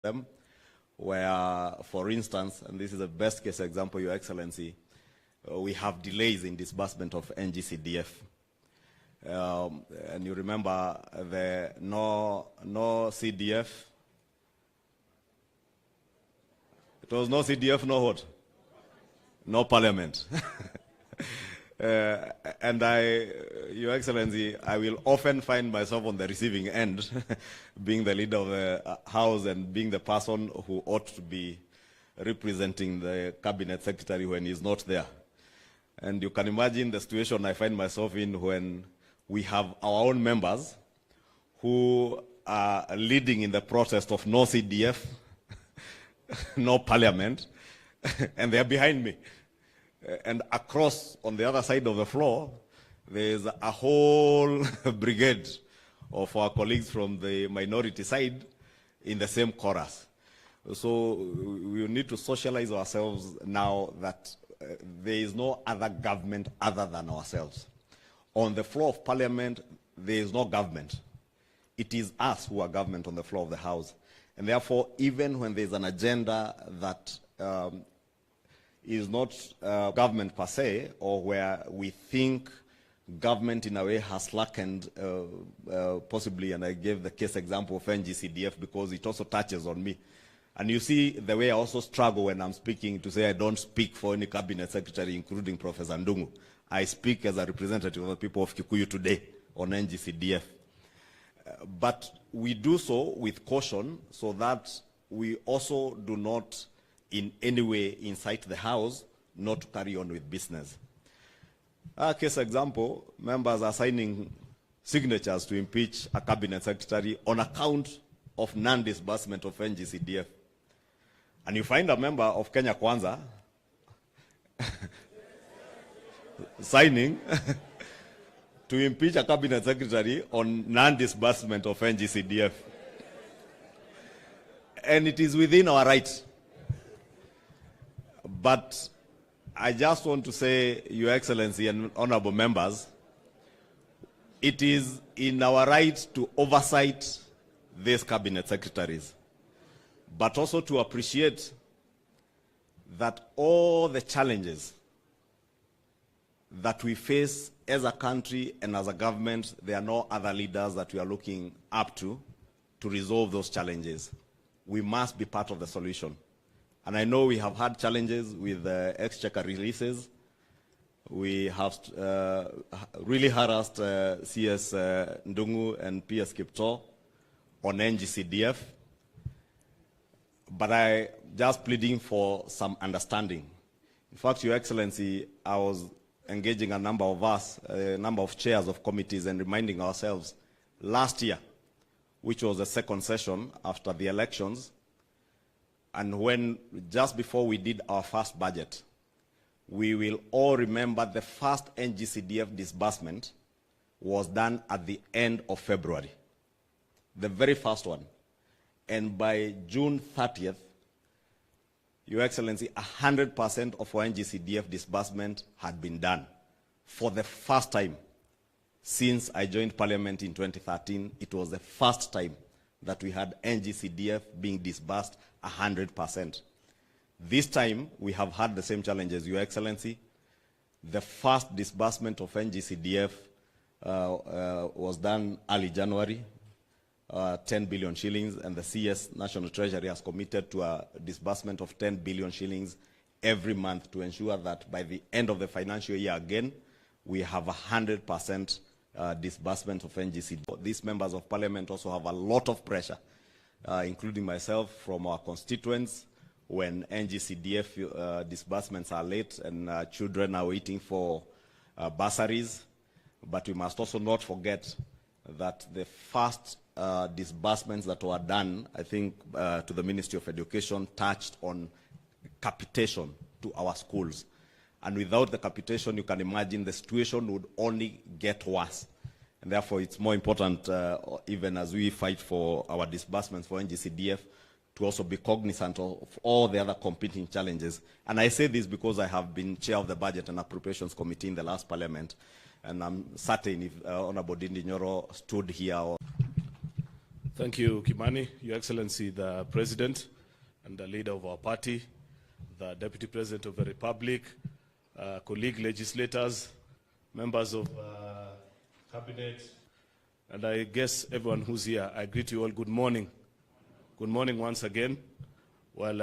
them, where, for instance, and this is a best case example, Your Excellency, we have delays in disbursement of NGCDF. And you remember the no CDF. It was no CDF, no what? No parliament. And Your Excellency, I will often find myself on the receiving end, being the leader of the House and being the person who ought to be representing the Cabinet Secretary when he's not there. And you can imagine the situation I find myself in when we have our own members who are leading in the protest of no CDF, no parliament, and they're behind me. And across, on the other side of the floor, there's a whole brigade of our colleagues from the minority side in the same chorus. So we need to socialize ourselves now that there is no other government other than ourselves. On the floor of parliament, there is no government. It is us who are government on the floor of the House. And therefore, even when there's an agenda that is not government per se, or where we think government in a way has slackened, possibly, and I gave the case example of NGCDF because it also touches on me. And you see the way I also struggle when I'm speaking to say I don't speak for any cabinet secretary, including Professor Ndungu. I speak as a representative of the people of Kikuyu today on NGCDF. But we do so with caution so that we also do not in any way incite the House not to carry on with business. Case example, members are signing signatures to impeach a cabinet secretary on account of non-disbursement of NGCDF. And you find a member of Kenya Kwanza signing to impeach a cabinet secretary on non-disbursement of NGCDF. And it is within our rights. But I just want to say, Your Excellency and honorable members, it is in our right to oversight these cabinet secretaries, but also to appreciate that all the challenges that we face as a country and as a government, there are no other leaders that we are looking up to resolve those challenges. We must be part of the solution. And I know we have had challenges with exchequer releases. We have really harassed CS Ndungu and PS Kipto on NGCDF. But I just pleading for some understanding. In fact, Your Excellency, I was engaging a number of us, a number of chairs of committees, and reminding ourselves last year, which was the second session after the elections, and when, just before we did our first budget, we will all remember the first NGCDF disbursement was done at the end of February. The very first one. And by June 30th, Your Excellency, 100% of our NGCDF disbursement had been done. For the first time since I joined Parliament in 2013, it was the first time that we had NGCDF being disbursed 100%. This time, we have had the same challenges, Your Excellency. The first disbursement of NGCDF was done early January, 10 billion shillings, and the CS National Treasury has committed to a disbursement of 10 billion shillings every month to ensure that by the end of the financial year again, we have 100% disbursement of NGCDF. These members of parliament also have a lot of pressure, including myself, from our constituents when NGCDF disbursements are late and children are waiting for bursaries. But we must also not forget that the first disbursements that were done, I think, to the Ministry of Education touched on capitation to our schools. And without the capitation, you can imagine the situation would only get worse. And therefore, it's more important, even as we fight for our disbursements for NGCDF, to also be cognizant of all the other competing challenges. And I say this because I have been chair of the Budget and Appropriations Committee in the last Parliament, and I'm certain if Honorable Dindi Nyoro stood here. Thank you, Kimani. Your Excellency, the President and the leader of our party, the Deputy President of the Republic, colleague legislators, members of Cabinet, and I guess everyone who's here, I greet you all good morning. Good morning once again. Well,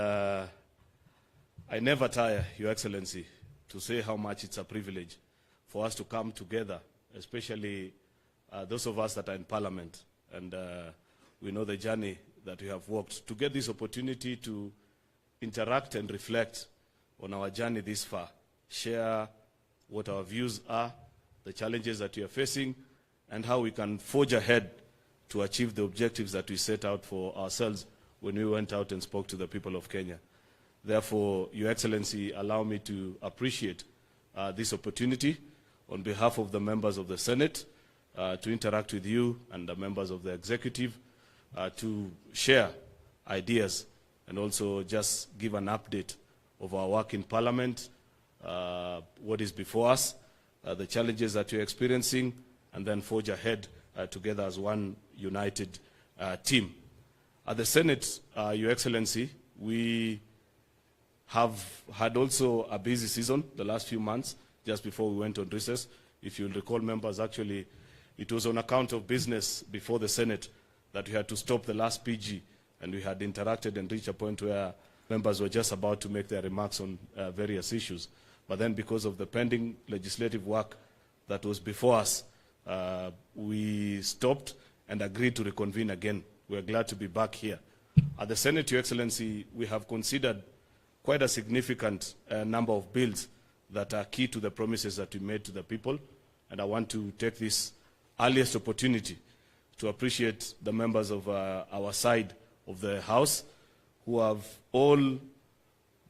I never tire, Your Excellency, to say how much it's a privilege for us to come together, especially those of us that are in Parliament. And we know the journey that we have walked to get this opportunity to interact and reflect on our journey this far, share what our views are, the challenges that we are facing, and how we can forge ahead to achieve the objectives that we set out for ourselves when we went out and spoke to the people of Kenya. Therefore, Your Excellency, allow me to appreciate this opportunity on behalf of the members of the Senate to interact with you and the members of the executive to share ideas and also just give an update of our work in Parliament, what is before us, the challenges that we're experiencing, and then forge ahead together as one united team. At the Senate, Your Excellency, we have had also a busy season the last few months, just before we went on recess. If you'll recall, members, actually, it was on account of business before the Senate that we had to stop the last PG, and we had interacted and reached a point where members were just about to make their remarks on various issues. But then because of the pending legislative work that was before us, we stopped and agreed to reconvene again. We're glad to be back here. At the Senate, Your Excellency, we have considered quite a significant number of bills that are key to the promises that we made to the people. And I want to take this earliest opportunity to appreciate the members of our side of the House who have all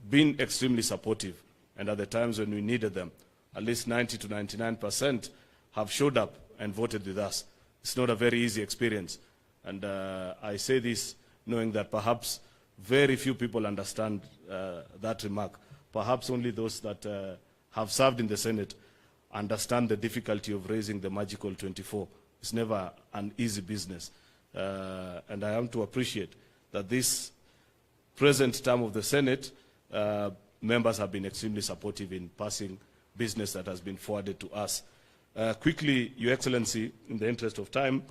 been extremely supportive. And at the times when we needed them, at least 90 to 99% have showed up and voted with us. It's not a very easy experience. And I say this knowing that perhaps very few people understand that remark. Perhaps only those that have served in the Senate understand the difficulty of raising the magical 24. It's never an easy business. And I am to appreciate that this present term of the Senate, members have been extremely supportive in passing business that has been forwarded to us. Quickly, Your Excellency, in the interest of time,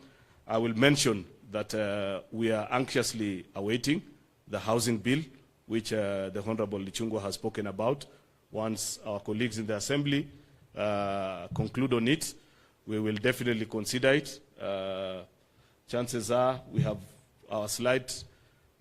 I will mention that we are anxiously awaiting the housing bill, which the Honorable Lichungwa has spoken about. Once our colleagues in the Assembly conclude on it, we will definitely consider it. Chances are we have our slight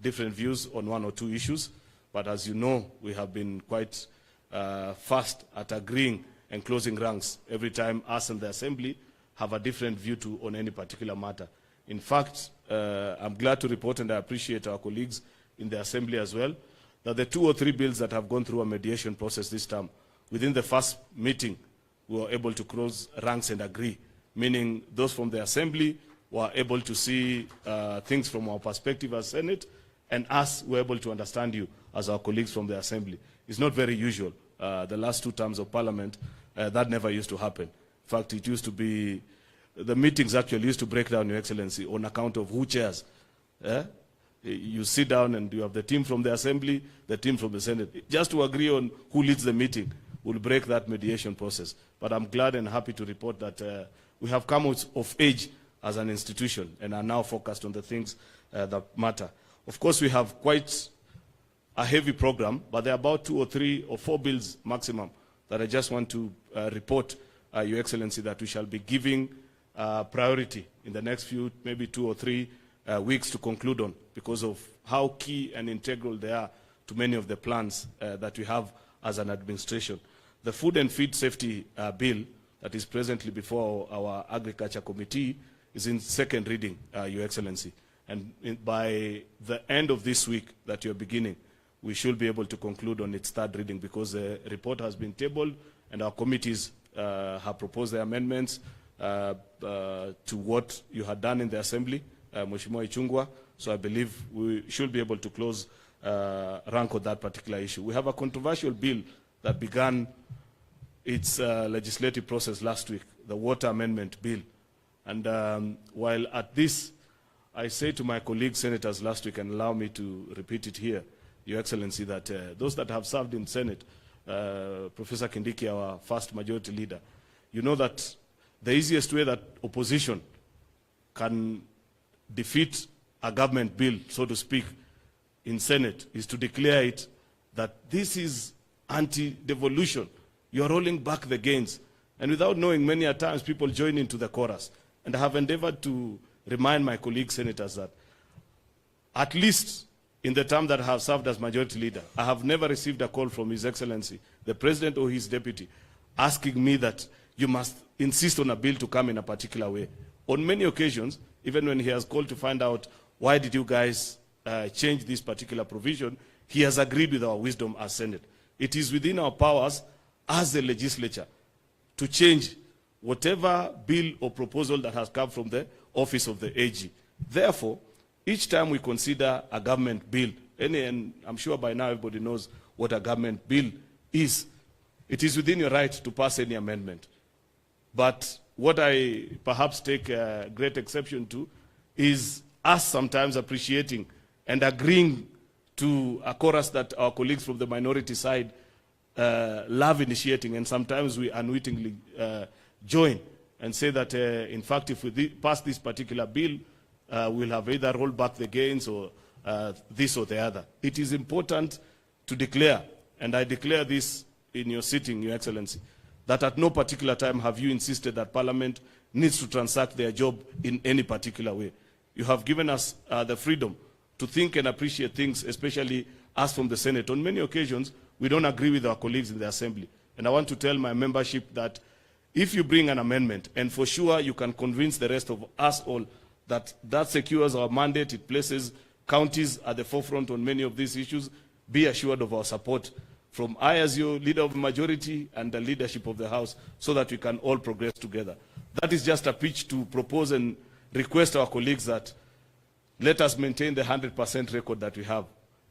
different views on one or two issues, but as you know, we have been quite fast at agreeing and closing ranks every time us and the Assembly have a different view on any particular matter. In fact, I'm glad to report, and I appreciate our colleagues in the Assembly as well, that the 2 or 3 bills that have gone through a mediation process this time, within the first meeting, we were able to close ranks and agree, meaning those from the Assembly were able to see things from our perspective as Senate, and us were able to understand you as our colleagues from the Assembly. It's not very usual. The last 2 terms of Parliament, that never used to happen. In fact, it used to be, the meetings actually used to break down, Your Excellency, on account of who chairs. You sit down and you have the team from the Assembly, the team from the Senate. Just to agree on who leads the meeting will break that mediation process. But I'm glad and happy to report that we have come out of age as an institution and are now focused on the things that matter. Of course, we have quite a heavy program, but there are about 2 or 3 or 4 bills maximum that I just want to report, Your Excellency, that we shall be giving priority in the next few, maybe 2 or 3 weeks to conclude on, because of how key and integral they are to many of the plans that we have as an administration. The Food and Feed Safety Bill that is presently before our Agriculture Committee is in second reading, Your Excellency. And by the end of this week that you're beginning, we should be able to conclude on its third reading, because the report has been tabled and our committees have proposed their amendments to what you had done in the Assembly, Mheshimiwa Ichungwa. So I believe we should be able to close rank on that particular issue. We have a controversial bill that began its legislative process last week, the Water Amendment Bill. And while at this I say to my colleague senators last week, and allow me to repeat it here, Your Excellency, that those that have served in Senate, Professor Kindiki, our first majority leader, you know that the easiest way that opposition can defeat a government bill, so to speak, in Senate is to declare it that this is anti-devolution. You're rolling back the gains. And without knowing, many a times people join into the chorus. And I have endeavored to remind my colleague senators that at least in the term that I have served as majority leader, I have never received a call from His Excellency, the President or his deputy, asking me that you must insist on a bill to come in a particular way. On many occasions, even when he has called to find out why did you guys change this particular provision, he has agreed with our wisdom as Senate. It is within our powers as the legislature to change whatever bill or proposal that has come from the office of the AG. Therefore, each time we consider a government bill, and I'm sure by now everybody knows what a government bill is, it is within your right to pass any amendment. But what I perhaps take great exception to is us sometimes appreciating and agreeing to a chorus that our colleagues from the minority side love initiating, and sometimes we unwittingly join and say that, in fact, if we pass this particular bill, we'll have either rolled back the gains or this or the other. It is important to declare, and I declare this in your sitting, Your Excellency, that at no particular time have you insisted that Parliament needs to transact their job in any particular way. You have given us the freedom to think and appreciate things, especially us from the Senate. On many occasions, we don't agree with our colleagues in the Assembly. And I want to tell my membership that if you bring an amendment, and for sure you can convince the rest of us all that that secures our mandate, it places counties at the forefront on many of these issues, be assured of our support from I as your leader of the majority and the leadership of the House, so that we can all progress together. That is just a pitch to propose and request our colleagues that let us maintain the 100% record that we have.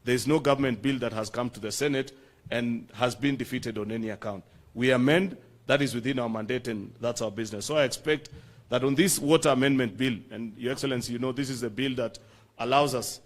There is no government bill that has come to the Senate and has been defeated on any account. We amend, that is within our mandate, and that's our business. So I expect that on this water amendment bill, and Your Excellency, you know this is a bill that allows us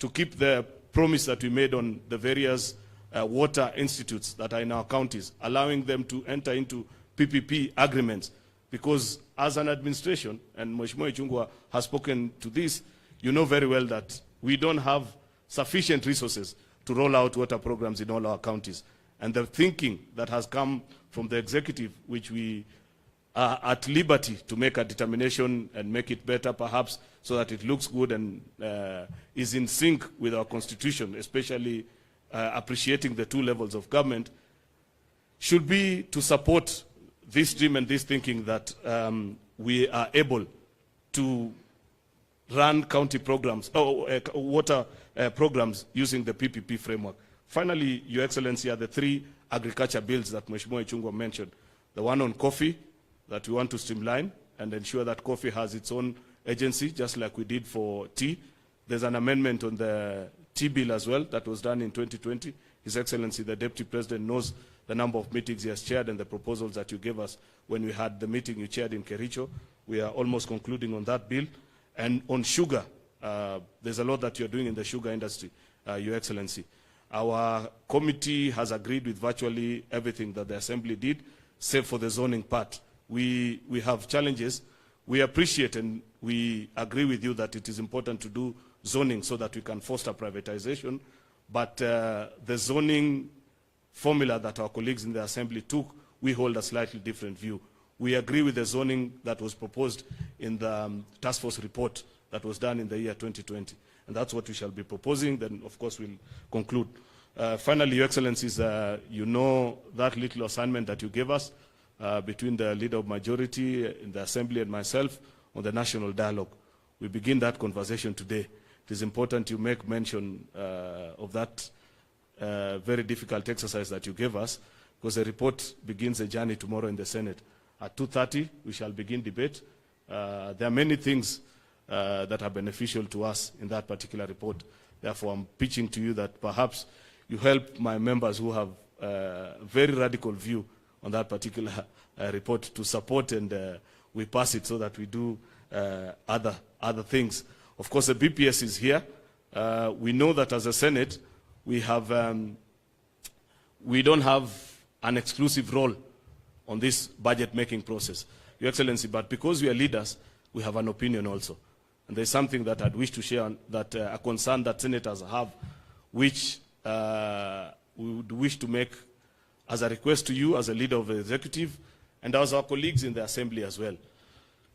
to keep the promise that we made on the various water institutes that are in our counties, allowing them to enter into PPP agreements. Because as an administration, and Mheshimiwa Ichung'wah has spoken to this, you know very well that we don't have sufficient resources to roll out water programs in all our counties. And the thinking that has come from the executive, which we are at liberty to make a determination and make it better perhaps, so that it looks good and is in sync with our constitution, especially appreciating the two levels of government, should be to support this dream and this thinking that we are able to run county programs, water programs using the PPP framework. Finally, Your Excellency, are the three agriculture bills that Mheshimiwa Ichung'wah mentioned. The one on coffee, that we want to streamline and ensure that coffee has its own agency, just like we did for tea. There's an amendment on the tea bill as well that was done in 2020. His Excellency, the Deputy President, knows the number of meetings he has chaired and the proposals that you gave us when we had the meeting you chaired in Kericho. We are almost concluding on that bill. And on sugar, there's a lot that you're doing in the sugar industry, Your Excellency. Our committee has agreed with virtually everything that the Assembly did, save for the zoning part. We have challenges. We appreciate and we agree with you that it is important to do zoning so that we can foster privatization. But the zoning formula that our colleagues in the Assembly took, we hold a slightly different view. We agree with the zoning that was proposed in the task force report that was done in the year 2020. And that's what we shall be proposing. Then, of course, we'll conclude. Finally, Your Excellencies, you know that little assignment that you gave us between the leader of majority in the Assembly and myself on the national dialogue. We begin that conversation today. It is important you make mention of that very difficult exercise that you gave us, because the report begins a journey tomorrow in the Senate. At 2:30, we shall begin debate. There are many things that are beneficial to us in that particular report. Therefore, I'm pitching to you that perhaps you help my members who have a very radical view on that particular report to support, and we pass it so that we do other things. Of course, the BPS is here. We know that as a Senate, we don't have an exclusive role on this budget-making process, Your Excellency, but because we are leaders, we have an opinion also. And there's something that I'd wish to share, that a concern that senators have, which we would wish to make as a request to you as a leader of the executive and as our colleagues in the assembly as well.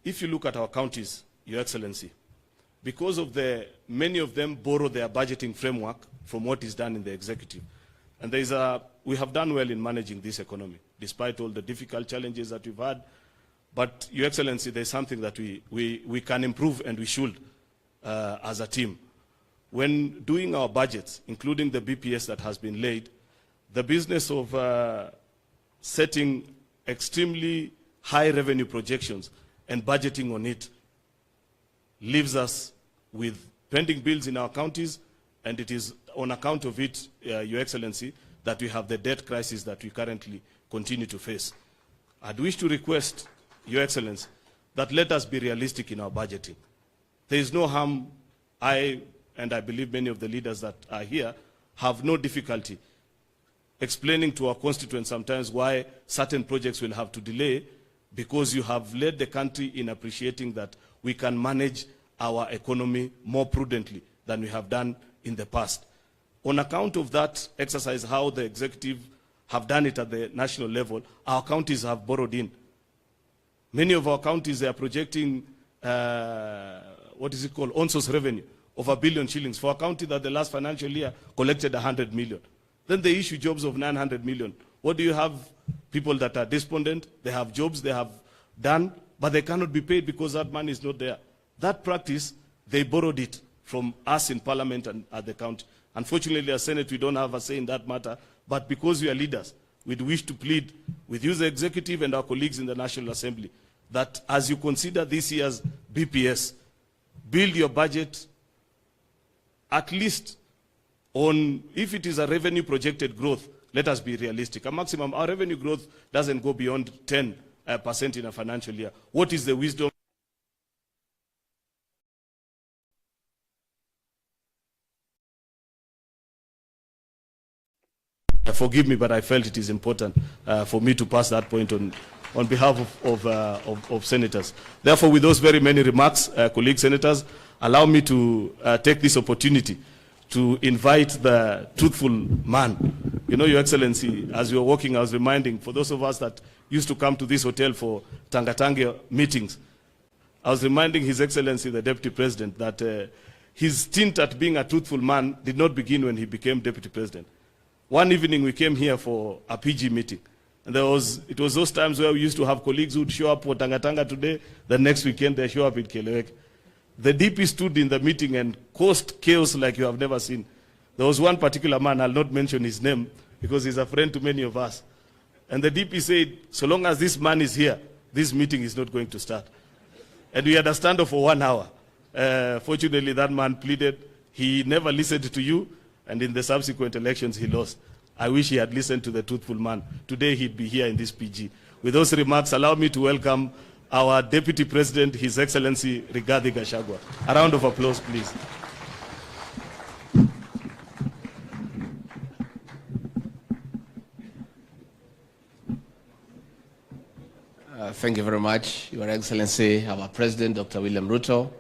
If you look at our counties, Your Excellency, because of many of them borrow their budgeting framework from what is done in the executive. And we have done well in managing this economy, despite all the difficult challenges that we've had. But, Your Excellency, there's something that we can improve, and we should as a team. When doing our budgets, including the BPS that has been laid, the business of setting extremely high revenue projections and budgeting on it leaves us with pending bills in our counties, and it is on account of it, Your Excellency, that we have the debt crisis that we currently continue to face. I'd wish to request, Your Excellency, that let us be realistic in our budgeting. There is no harm. And I believe many of the leaders that are here have no difficulty explaining to our constituents sometimes why certain projects will have to delay, because you have led the country in appreciating that we can manage our economy more prudently than we have done in the past. On account of that exercise, how the executive have done it at the national level, our counties have borrowed in. Many of our counties, they are projecting, on-source revenue of 1 billion shillings for a county that the last financial year collected 100 million. Then they issue jobs of 900 million. What do you have? People that are despondent, they have jobs, they have done, but they cannot be paid because that money is not there. That practice, they borrowed it from us in Parliament and at the county. Unfortunately, as Senate, we don't have a say in that matter, but because we are leaders, we'd wish to plead with you, the executive, and our colleagues in the National Assembly, that as you consider this year's BPS, build your budget at least on, if it is a revenue projected growth, let us be realistic. A maximum, our revenue growth doesn't go beyond 10% in a financial year. What is the wisdom? Forgive me, but I felt it is important for me to pass that point on behalf of senators. Therefore, with those very many remarks, colleagues senators, allow me to take this opportunity to invite the truthful man. You know, Your Excellency, as we were walking, I was reminding, for those of us that used to come to this hotel for Tangatanga meetings, I was reminding His Excellency, the Deputy President, that his stint at being a truthful man did not begin when he became Deputy President. One evening we came here for a PG meeting. And it was those times where we used to have colleagues who would show up for Tangatanga today, the next weekend they show up in Kelewek. The DP stood in the meeting and caused chaos like you have never seen. There was one particular man, I'll not mention his name, because he's a friend to many of us. And the DP said, so long as this man is here, this meeting is not going to start. And we had a stand-off for 1 hour. Fortunately, that man pleaded. He never listened to you, and in the subsequent elections, he lost. I wish he had listened to the truthful man. Today, he'd be here in this PG. With those remarks, allow me to welcome our Deputy President, His Excellency Rigathi Gachagua. A round of applause, please. Thank you very much, Your Excellency, our President, Dr. William Ruto,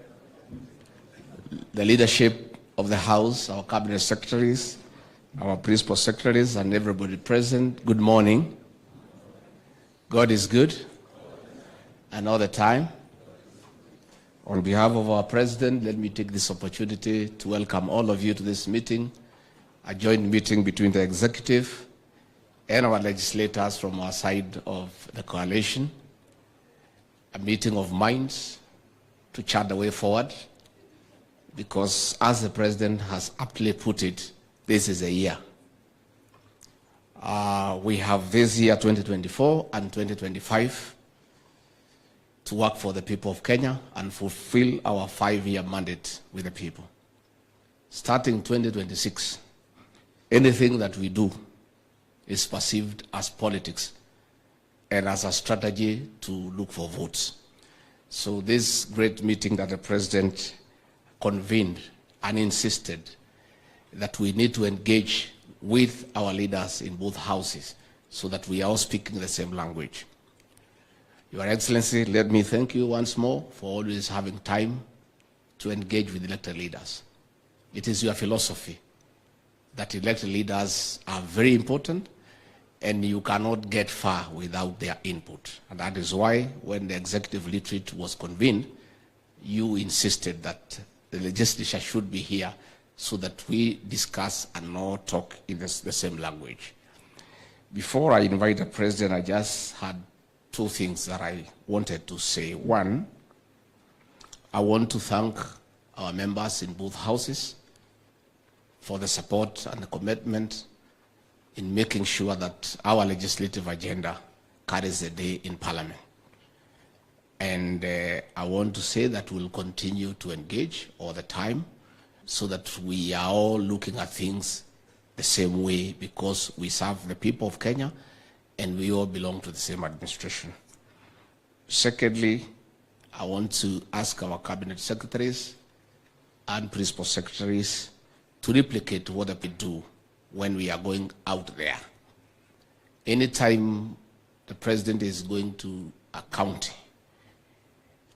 the leadership of the House, our Cabinet Secretaries, our Principal Secretaries, and everybody present. Good morning. God is good, and all the time. On behalf of our President, let me take this opportunity to welcome all of you to this meeting, a joint meeting between the Executive and our legislators from our side of the coalition, a meeting of minds to chart the way forward, because as the President has aptly put it, this is a year. We have this year, 2024 and 2025, to work for the people of Kenya and fulfill our 5-year mandate with the people. Starting 2026, anything that we do is perceived as politics and as a strategy to look for votes. So this great meeting that the President convened and insisted that we need to engage with our leaders in both houses so that we are all speaking the same language. Your Excellency, let me thank you once more for always having time to engage with elected leaders. It is your philosophy that elected leaders are very important and you cannot get far without their input. And that is why when the executive retreat was convened, you insisted that the legislature should be here so that we discuss and not talk in the same language. Before I invite the President, I just had two things that I wanted to say. One, I want to thank our members in both houses for the support and the commitment in making sure that our legislative agenda carries the day in Parliament. And I want to say that we'll continue to engage all the time so that we are all looking at things the same way, because we serve the people of Kenya and we all belong to the same administration. Secondly, I want to ask our cabinet secretaries and principal secretaries to replicate what we do when we are going out there. Anytime the president is going to a county,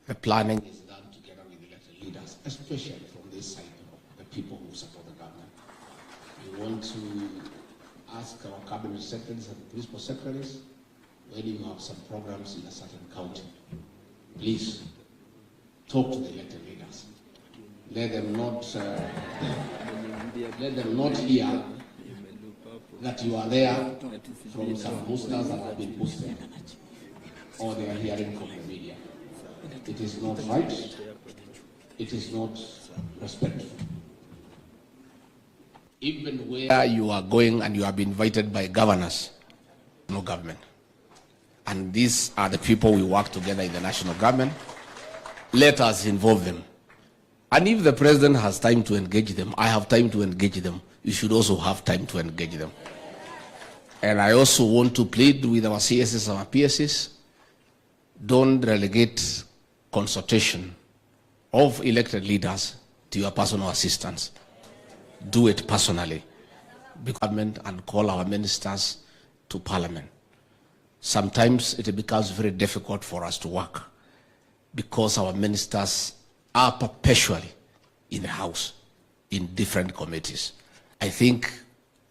the planning is done together with elected leaders, especially from this side of the people who support the government. We want to ask our cabinet secretaries and principal secretaries, when you have some programs in a certain county, please talk to the elected leaders. Let them not hear that you are there from some posters that have been posted, or they are hearing from the media. It is not right. It is not respectful. Even where you are going and you have been invited by governors, no government. And these are the people we work together in the national government. Let us involve them. And if the president has time to engage them, I have time to engage them, you should also have time to engage them. And I also want to plead with our CSs and our PSs, don't relegate consultation of elected leaders to your personal assistants. Do it personally. And call our ministers to Parliament. Sometimes it becomes very difficult for us to work because our ministers are perpetually in the House, in different committees. I think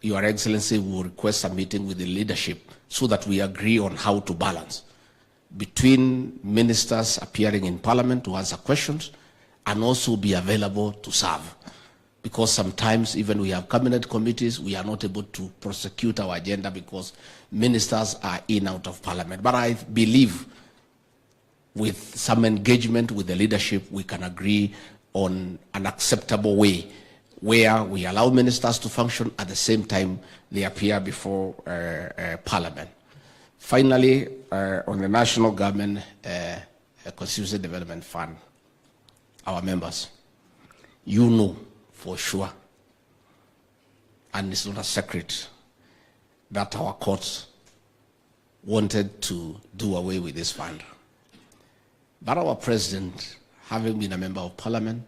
Your Excellency will request a meeting with the leadership so that we agree on how to balance between ministers appearing in Parliament to answer questions and also be available to serve. Because sometimes even we have cabinet committees, we are not able to prosecute our agenda because ministers are in out of Parliament. But I believe with some engagement with the leadership, we can agree on an acceptable way where we allow ministers to function at the same time they appear before Parliament. Finally, on the National Government Constituency Development Fund, our members, you know for sure, and it's not a secret, that our courts wanted to do away with this fund. But our president, having been a member of Parliament,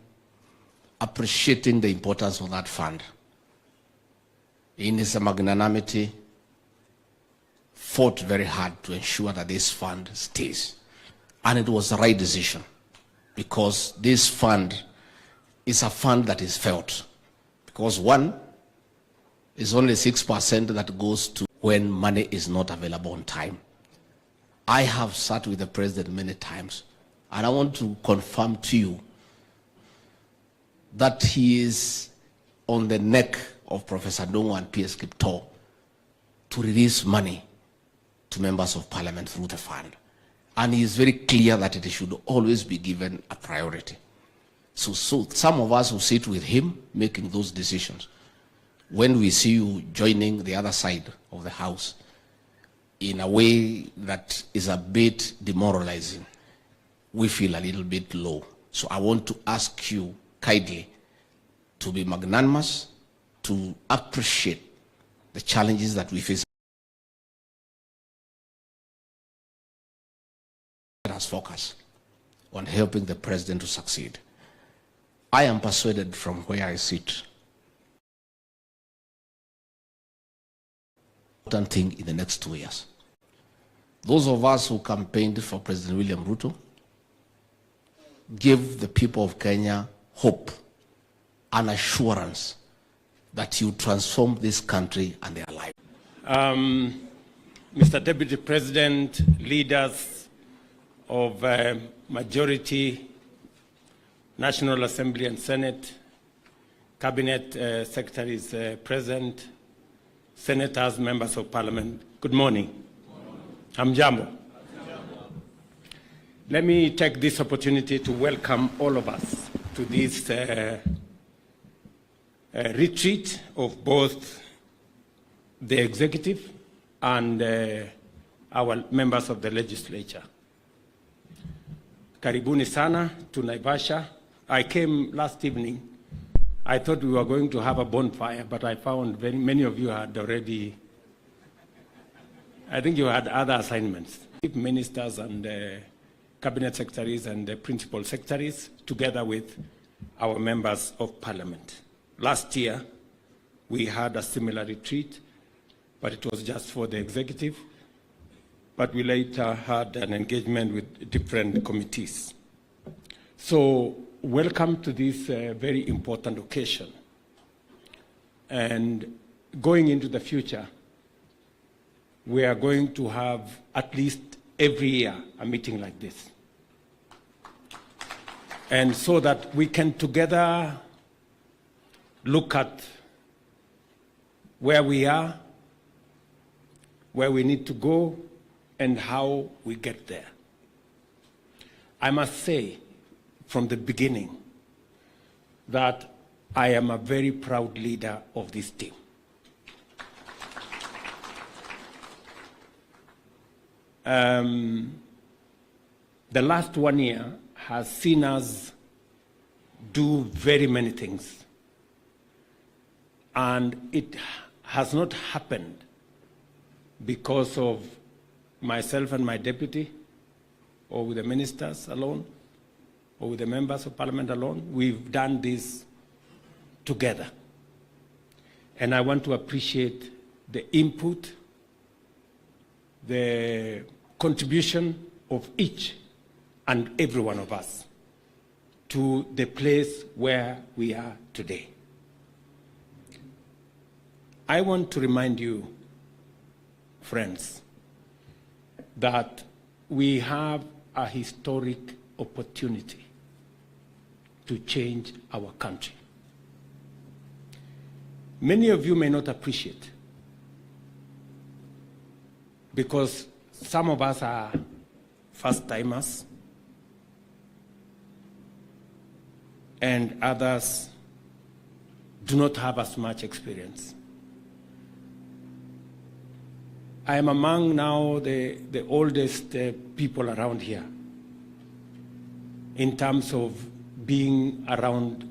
appreciating the importance of that fund, in his magnanimity, fought very hard to ensure that this fund stays. And it was the right decision, because this fund is a fund that is felt. Because one, is only 6% that goes to when money is not available on time. I have sat with the president many times, and I want to confirm to you that he is on the neck of Professor Ndung'u and PS Kiptoo to release money to members of Parliament through the fund. And he is very clear that it should always be given a priority. So some of us who sit with him making those decisions, when we see you joining the other side of the House in a way that is a bit demoralizing, we feel a little bit low. So I want to ask you kindly to be magnanimous, to appreciate the challenges that we face as focus on helping the president to succeed. I am persuaded from where I sit. Important thing in the next 2 years. Those of us who campaigned for President William Ruto give the people of Kenya hope and assurance that you transform this country and their life. Mr. Deputy President, leaders of majority, National Assembly and Senate, Cabinet Secretaries present, Senators, Members of Parliament, good morning. Hamjambo. Let me take this opportunity to welcome all of us to this retreat of both the executive and our members of the legislature. Karibuni sana to Naivasha. I came last evening. I thought we were going to have a bonfire, but I found very many of you had already, I think you had other assignments. Ministers and cabinet secretaries and the principal secretaries, together with our members of parliament. Last year, we had a similar retreat, but it was just for the executive. But we later had an engagement with different committees. So welcome to this very important occasion. And going into the future, we are going to have at least every year a meeting like this. And so that we can together look at where we are, where we need to go, and how we get there. I must say from the beginning that I am a very proud leader of this team. The last 1 year has seen us do very many things. And it has not happened because of myself and my deputy, or with the ministers alone, or with the members of parliament alone. We've done this together. And I want to appreciate the input, the contribution of each and every one of us to the place where we are today. I want to remind you, friends, that we have a historic opportunity to change our country. Many of you may not appreciate, because some of us are first-timers, and others do not have as much experience. I am among now the oldest people around here in terms of being around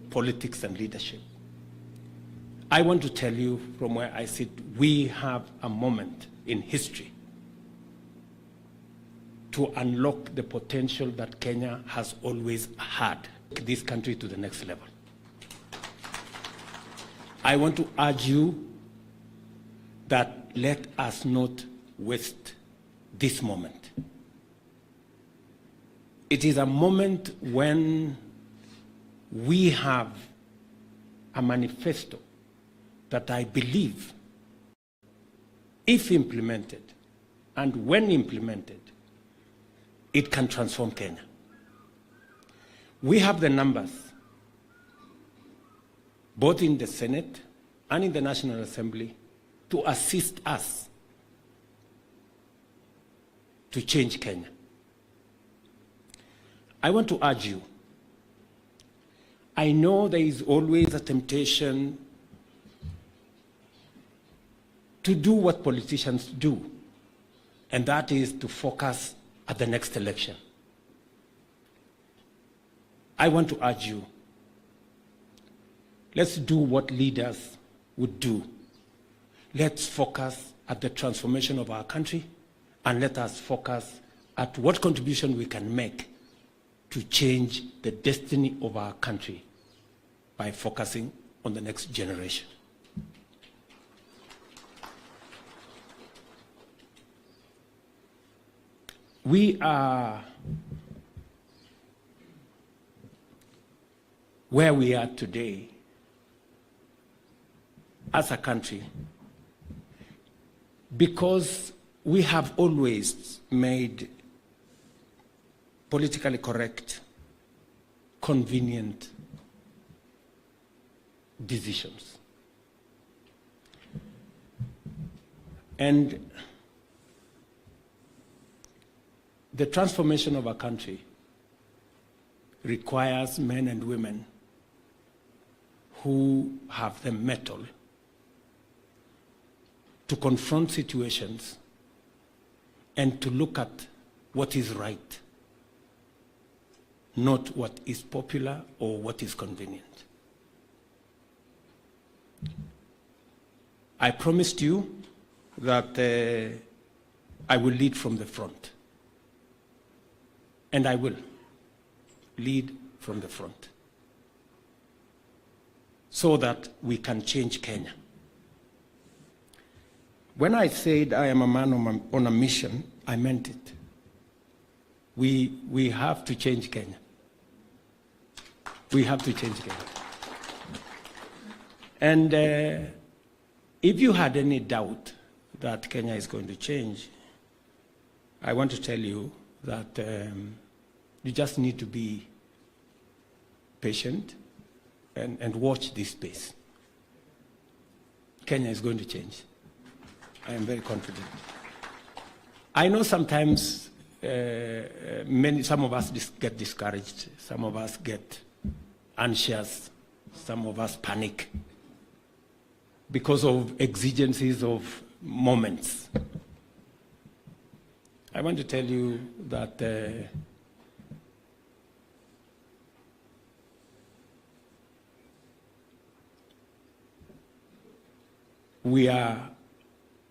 politics and leadership. I want to tell you from where I sit, we have a moment in history to unlock the potential that Kenya has always had, take this country to the next level. I want to urge you that let us not waste this moment. It is a moment when we have a manifesto that I believe, if implemented and when implemented, it can transform Kenya. We have the numbers, both in the Senate and in the National Assembly, to assist us to change Kenya. I want to urge you, I know there is always a temptation to do what politicians do, and that is to focus at the next election. I want to urge you, let's do what leaders would do. Let's focus at the transformation of our country, and let us focus at what contribution we can make to change the destiny of our country by focusing on the next generation. We are where we are today as a country because we have always made politically correct, convenient decisions. And the transformation of a country requires men and women who have the mettle to confront situations and to look at what is right, not what is popular or what is convenient. I promised you that I will lead from the front. And I will lead from the front so that we can change Kenya. When I said I am a man on a mission, I meant it. We have to change Kenya. We have to change Kenya. And if you had any doubt that Kenya is going to change, I want to tell you that you just need to be patient and watch this space. Kenya is going to change. I am very confident. I know sometimes some of us get discouraged, some of us get anxious, some of us panic because of exigencies of moments. I want to tell you that we are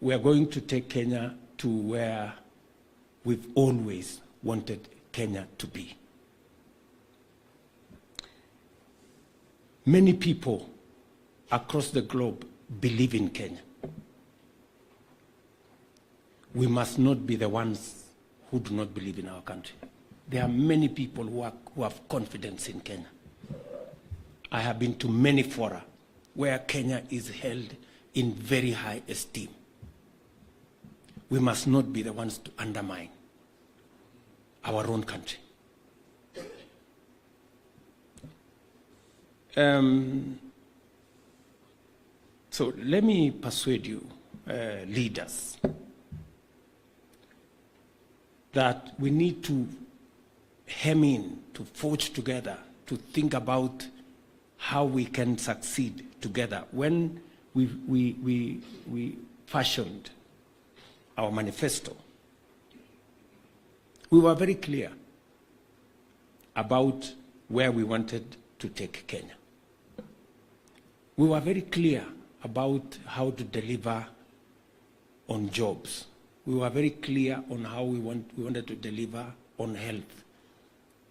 going to take Kenya to where we've always wanted Kenya to be. Many people across the globe believe in Kenya. We must not be the ones who do not believe in our country. There are many people who have confidence in Kenya. I have been to many fora where Kenya is held in very high esteem. We must not be the ones to undermine our own country. So let me persuade you, leaders, that we need to hem in, to forge together, to think about how we can succeed together. When we fashioned our manifesto, we were very clear about where we wanted to take Kenya. We were very clear about how to deliver on jobs. We were very clear on how we wanted to deliver on health.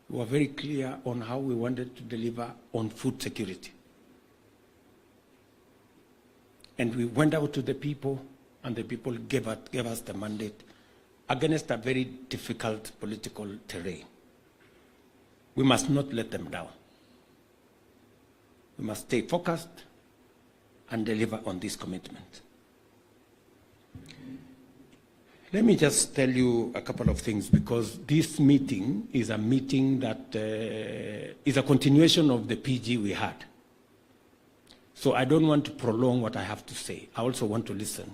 We were very clear on how we wanted to deliver on food security. And we went out to the people, and the people gave us the mandate against a very difficult political terrain. We must not let them down. We must stay focused and deliver on this commitment. Let me just tell you a couple of things, because this meeting is a meeting that is a continuation of the PG we had. So I don't want to prolong what I have to say. I also want to listen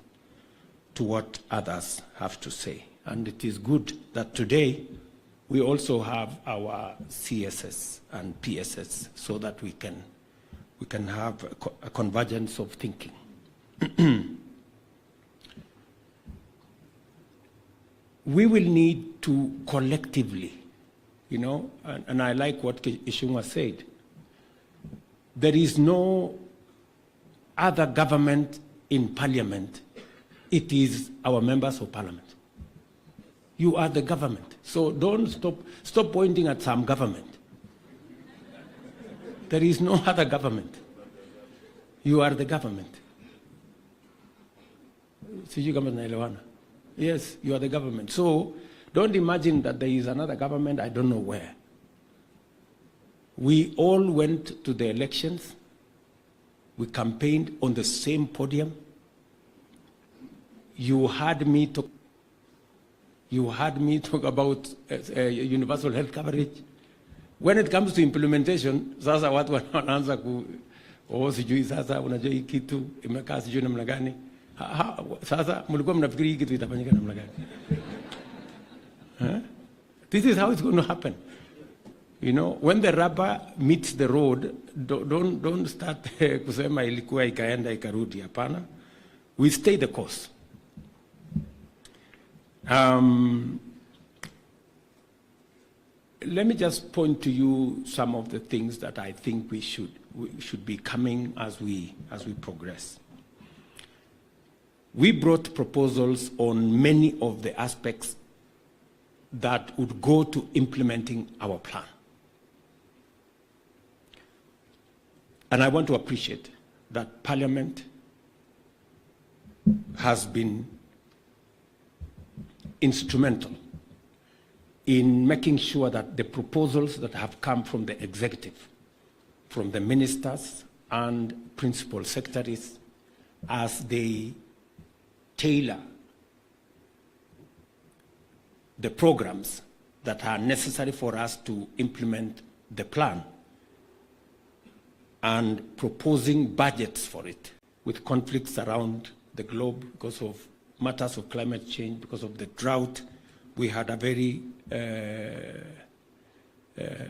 to what others have to say. And it is good that today we also have our CSs and PSs so that we can have a convergence of thinking. We will need to collectively, and I like what Ishungwa said, there is no other government in parliament. It is our members of parliament. You are the government. So don't stop pointing at some government. There is no other government. You are the government. Yes, you are the government. So don't imagine that there is another government, I don't know where. We all went to the elections. We campaigned on the same podium. You heard me talk about universal health coverage. When it comes to implementation, sasa watu wanaanza sijui sasa unajua hii kitu imekaa sijui namna gani. Sasa mlikuwa mnafikiri hii kitu itafanyika namna gani? This is how it's going to happen. You know, when the rubber meets the road, don't start kusema ilikuwa ikaenda ikarudi. Hapana. We stay the course. Let me just point to you some of the things that I think we should be coming as we progress. We brought proposals on many of the aspects that would go to implementing our plan. And I want to appreciate that Parliament has been instrumental in making sure that the proposals that have come from the executive, from the ministers and principal secretaries, as they tailor the programs that are necessary for us to implement the plan, and proposing budgets for it, with conflicts around the globe because of matters of climate change, because of the drought. We had a very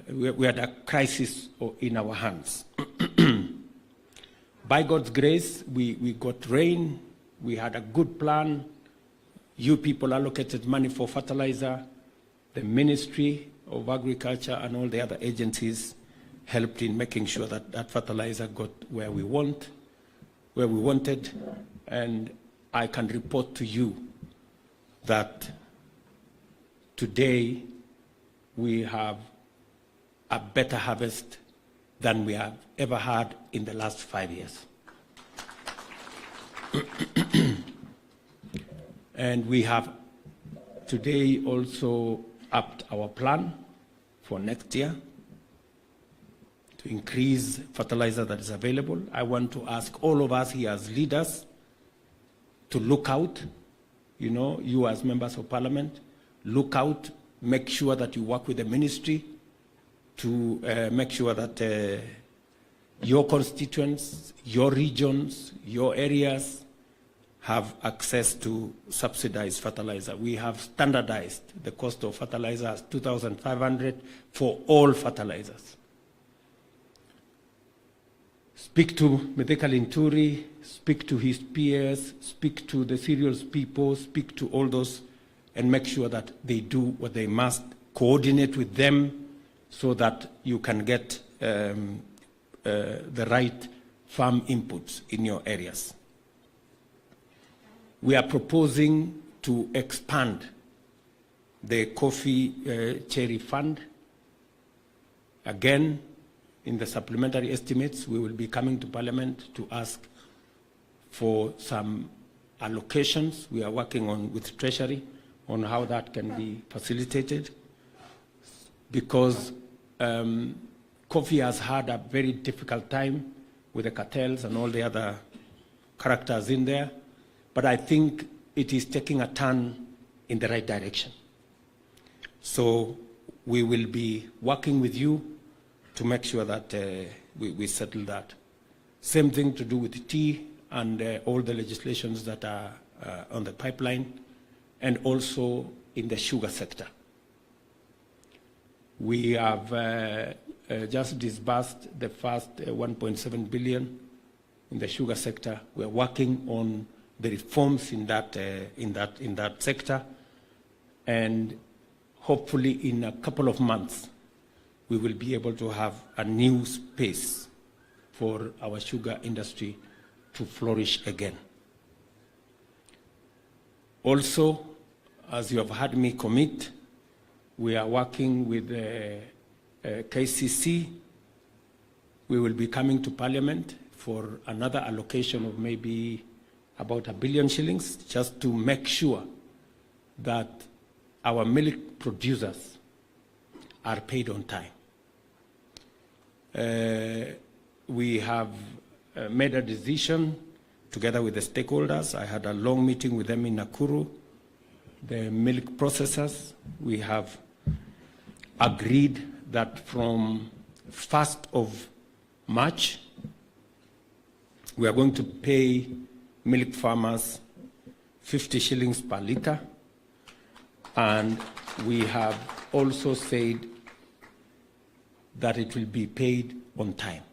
we had a crisis in our hands. By God's grace, we got rain. We had a good plan. You people allocated money for fertilizer. The Ministry of Agriculture and all the other agencies helped in making sure that that fertilizer got where we wanted. And I can report to you that today we have a better harvest than we have ever had in the last 5 years. And we have today also upped our plan for next year to increase fertilizer that is available. I want to ask all of us here as leaders to look out, you know, you as members of parliament, look out, make sure that you work with the ministry to make sure that your constituents, your regions, your areas have access to subsidized fertilizer. We have standardized the cost of fertilizer as 2,500 for all fertilizers. Speak to Mithika Linturi, speak to his peers, speak to the cereals people, speak to all those, and make sure that they do what they must, coordinate with them so that you can get the right farm inputs in your areas. We are proposing to expand the coffee cherry fund. Again, in the supplementary estimates, we will be coming to Parliament to ask for some allocations. We are working on with Treasury on how that can be facilitated, because coffee has had a very difficult time with the cartels and all the other characters in there. But I think it is taking a turn in the right direction. So we will be working with you to make sure that we settle that. Same thing to do with tea and all the legislations that are on the pipeline, and also in the sugar sector. We have just disbursed the first 1.7 billion in the sugar sector. We're working on the reforms in that sector, and hopefully in a couple of months we will be able to have a new space for our sugar industry to flourish again. Also, as you have heard me commit, we are working with KCC. We will be coming to Parliament for another allocation of maybe about R1 billion shillings, just to make sure that our milk producers are paid on time. We have made a decision together with the stakeholders. I had a long meeting with them in Nakuru. The milk processors, we have agreed that from 1st of March, we are going to pay milk farmers 50 shillings per litre. And we have also said that it will be paid on time.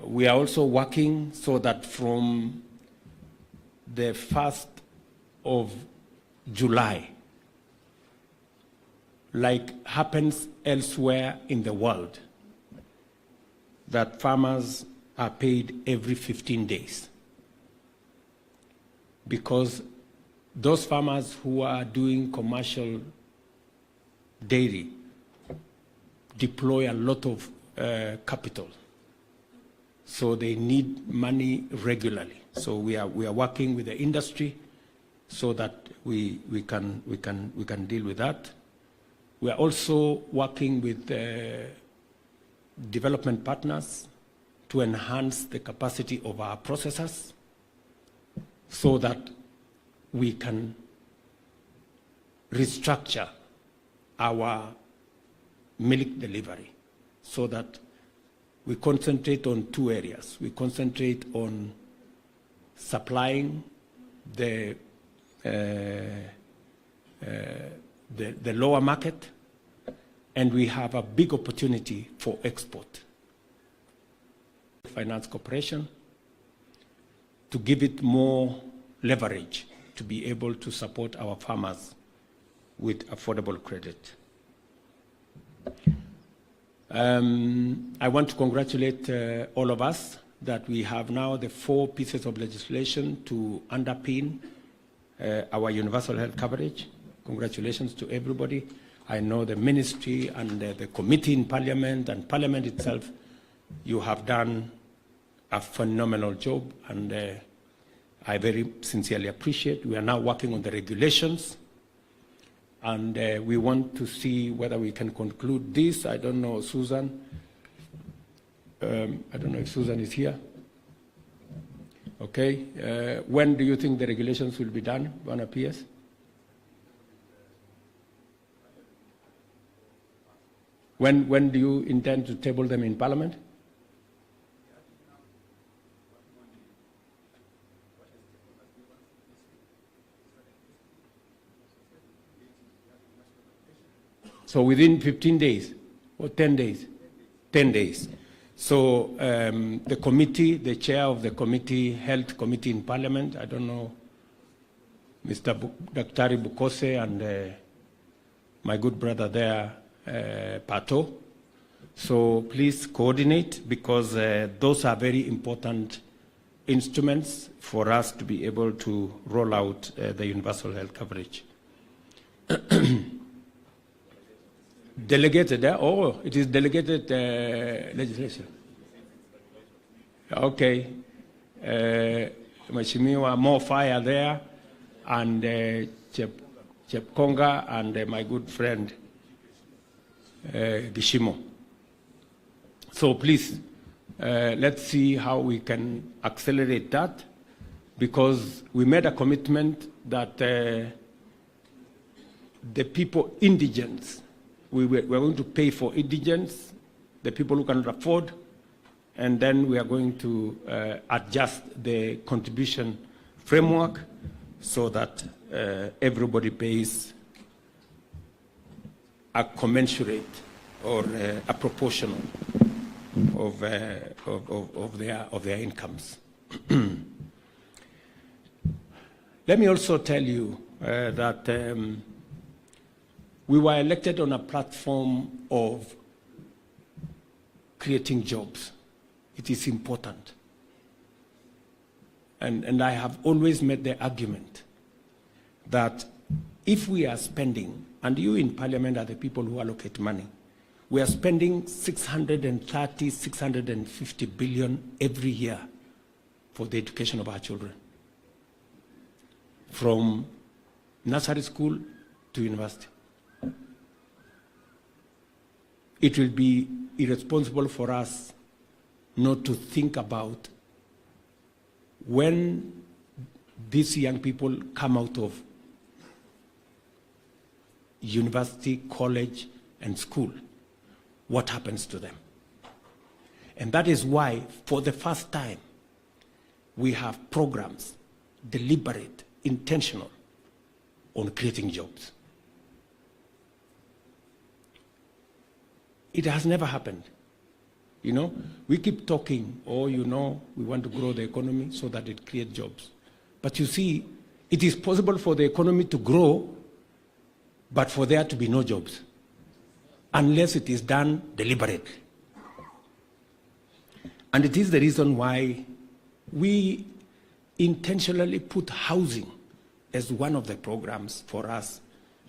We are also working so that from the 1st of July, like happens elsewhere in the world, that farmers are paid every 15 days. Because those farmers who are doing commercial dairy deploy a lot of capital. So they need money regularly. So we are working with the industry so that we can deal with that. We are also working with development partners to enhance the capacity of our processors so that we can restructure our milk delivery so that we concentrate on two areas. We concentrate on supplying the lower market, and we have a big opportunity for export. Finance Corporation to give it more leverage to be able to support our farmers with affordable credit. I want to congratulate all of us that we have now the 4 pieces of legislation to underpin our universal health coverage. Congratulations to everybody. I know the ministry and the committee in Parliament and Parliament itself, you have done a phenomenal job, and I very sincerely appreciate. We are now working on the regulations, and we want to see whether we can conclude this. I don't know, Susan. I don't know if Susan is here. Okay. When do you think the regulations will be done, Bwana PS? When do you intend to table them in Parliament? So within 15 days or 10 days? 10 days. So the committee, the chair of the committee, health committee in Parliament, I don't know, Mr. Dr. Bukose and my good brother there, Pato. So please coordinate, because those are very important instruments for us to be able to roll out the universal health coverage. Delegated, oh, it is delegated legislation. Okay. Mheshimiwa, more fire there, and Chepkonga, and my good friend Gishimo. So please, let's see how we can accelerate that, because we made a commitment that the people, indigents, we're going to pay for indigents, the people who cannot afford, and then we are going to adjust the contribution framework so that everybody pays a commensurate or a proportional of their incomes. Let me also tell you that we were elected on a platform of creating jobs. It is important. and I have always made the argument that if we are spending, and you in Parliament are the people who allocate money, we are spending 630, 650 billion every year for the education of our children, from nursery school to university. It will be irresponsible for us not to think about when these young people come out of university, college, and school, what happens to them. And that is why, for the first time, we have programs, deliberate, intentional, on creating jobs. It has never happened. You know, we keep talking, oh, you know, we want to grow the economy so that it creates jobs. But you see, it is possible for the economy to grow, but for there to be no jobs, unless it is done deliberately. And it is the reason why we intentionally put housing as one of the programs for us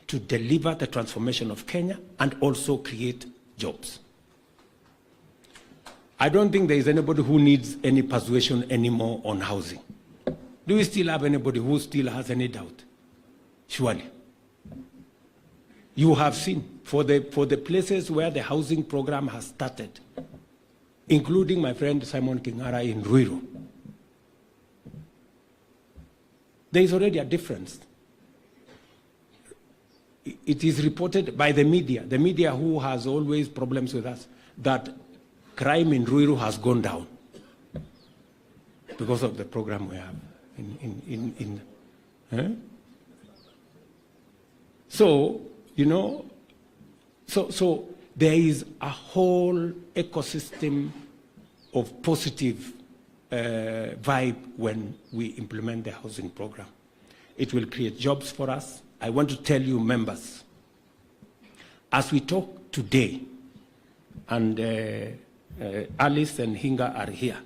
to deliver the transformation of Kenya and also create jobs. I don't think there is anybody who needs any persuasion anymore on housing. Do we still have anybody who still has any doubt? Surely. You have seen, for the places where the housing program has started, including my friend Simon Kingara in Ruto, there is already a difference. It is reported by the media who has always problems with us, that crime in Ruto has gone down because of the program we have. So, you know, so there is a whole ecosystem of positive vibe when we implement the housing program. It will create jobs for us. I want to tell you, members, as we talk today, and Alice and Hinga are here,